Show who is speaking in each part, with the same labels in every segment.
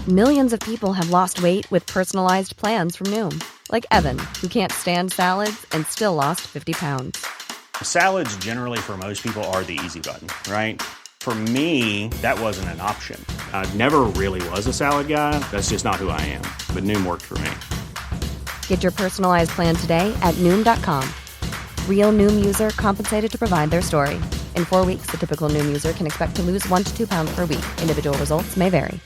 Speaker 1: Millions of people have lost weight with personalized plans from Noom. Like Evan, who can't stand salads and still lost 50 pounds.
Speaker 2: Salads generally for most people are the easy button, right? For me, that wasn't an option. I never really was a salad guy. That's just not who I am. But Noom worked for me.
Speaker 1: Get your personalized plan today at Noom.com. Real Noom user compensated to provide their story. In 4 weeks, the typical Noom user can expect to lose 1 to 2 pounds per week. Individual results may vary.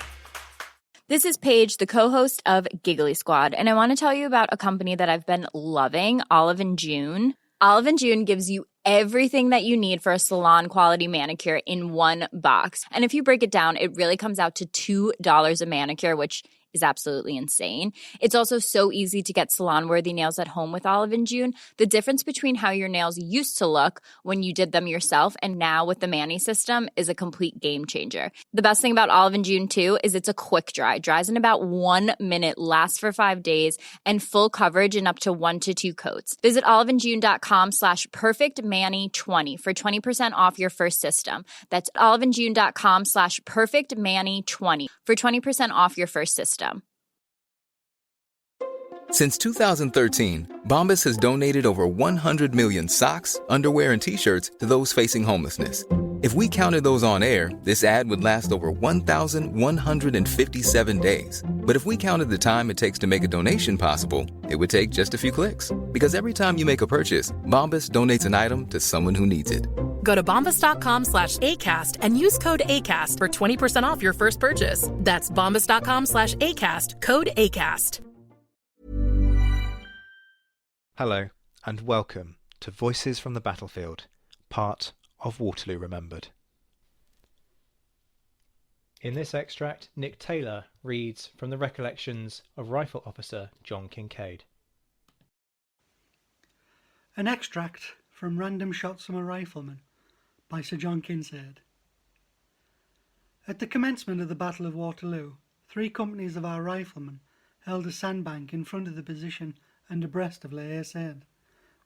Speaker 3: This is Paige, the co-host of Giggly Squad, and I want to tell you about a company that I've been loving, Olive and June. Olive and June gives you everything that you need for a salon-quality manicure in one box. And if you break it down, it really comes out to $2 a manicure, which is absolutely insane. It's also so easy to get salon-worthy nails at home with Olive and June. The difference between how your nails used to look when you did them yourself and now with the Mani system is a complete game changer. The best thing about Olive and June, too, is it's a quick dry. Dries in about 1 minute, lasts for 5 days, and full coverage in up to 1 to 2 coats. Visit oliveandjune.com/perfectmani20 for 20% off your first system. That's oliveandjune.com/perfectmani20 for 20% off your first system.
Speaker 4: Since 2013, Bombas has donated over 100 million socks, underwear, and T-shirts to those facing homelessness. If we counted those on air, this ad would last over 1,157 days. But if we counted the time it takes to make a donation possible, it would take just a few clicks. Because every time you make a purchase, Bombas donates an item to someone who needs it.
Speaker 5: Go to bombas.com/ACAST and use code ACAST for 20% off your first purchase. That's bombas.com/ACAST, code ACAST.
Speaker 6: Hello, and welcome to Voices from the Battlefield, part of Waterloo Remembered. In this extract, Nick Taylor reads from the recollections of Rifle Officer John Kincaid.
Speaker 7: An extract from Random Shots from a Rifleman by Sir John Kincaid. At the commencement of the Battle of Waterloo, 3 companies of our riflemen held a sandbank in front of the position and abreast of La Haye-Sainte,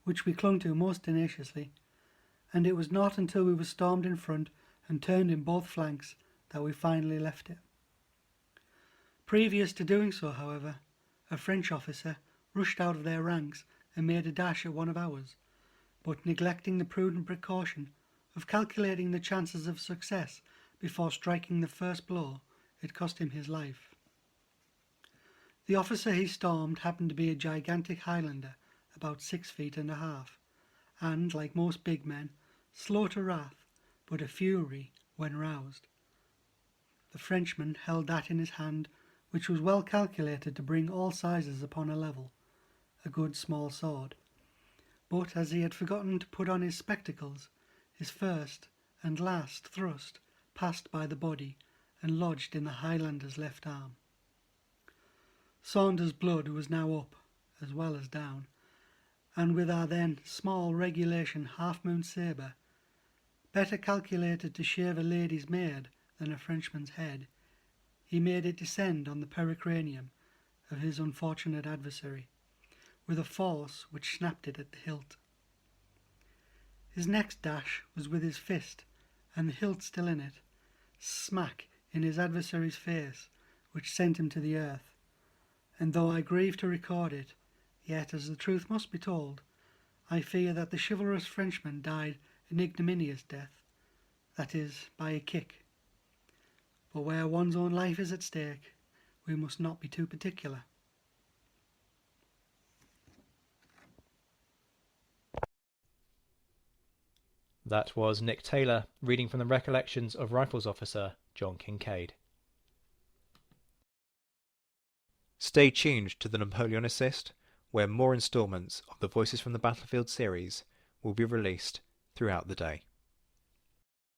Speaker 7: which we clung to most tenaciously, and it was not until we were stormed in front and turned in both flanks that we finally left it. Previous to doing so, however, a French officer rushed out of their ranks and made a dash at one of ours, but neglecting the prudent precaution of calculating the chances of success before striking the first blow, it cost him his life. The officer he stormed happened to be a gigantic Highlander, about 6 feet and a half, and, like most big men, slow to wrath, but a fury when roused. The Frenchman held that in his hand which was well calculated to bring all sizes upon a level, a good small sword. But as he had forgotten to put on his spectacles, his first and last thrust passed by the body and lodged in the Highlander's left arm. Saunders' blood was now up, as well as down, and with our then small regulation half-moon sabre, better calculated to shave a lady's maid than a Frenchman's head, he made it descend on the pericranium of his unfortunate adversary, with a force which snapped it at the hilt. His next dash was with his fist, and the hilt still in it, smack in his adversary's face, which sent him to the earth. And though I grieve to record it, yet, as the truth must be told, I fear that the chivalrous Frenchman died an ignominious death, that is, by a kick. But where one's own life is at stake, we must not be too particular.
Speaker 6: That was Nick Taylor reading from the recollections of Rifles Officer John Kincaid. Stay tuned to the Napoleon Assist, where more instalments of the Voices from the Battlefield series will be released throughout the day.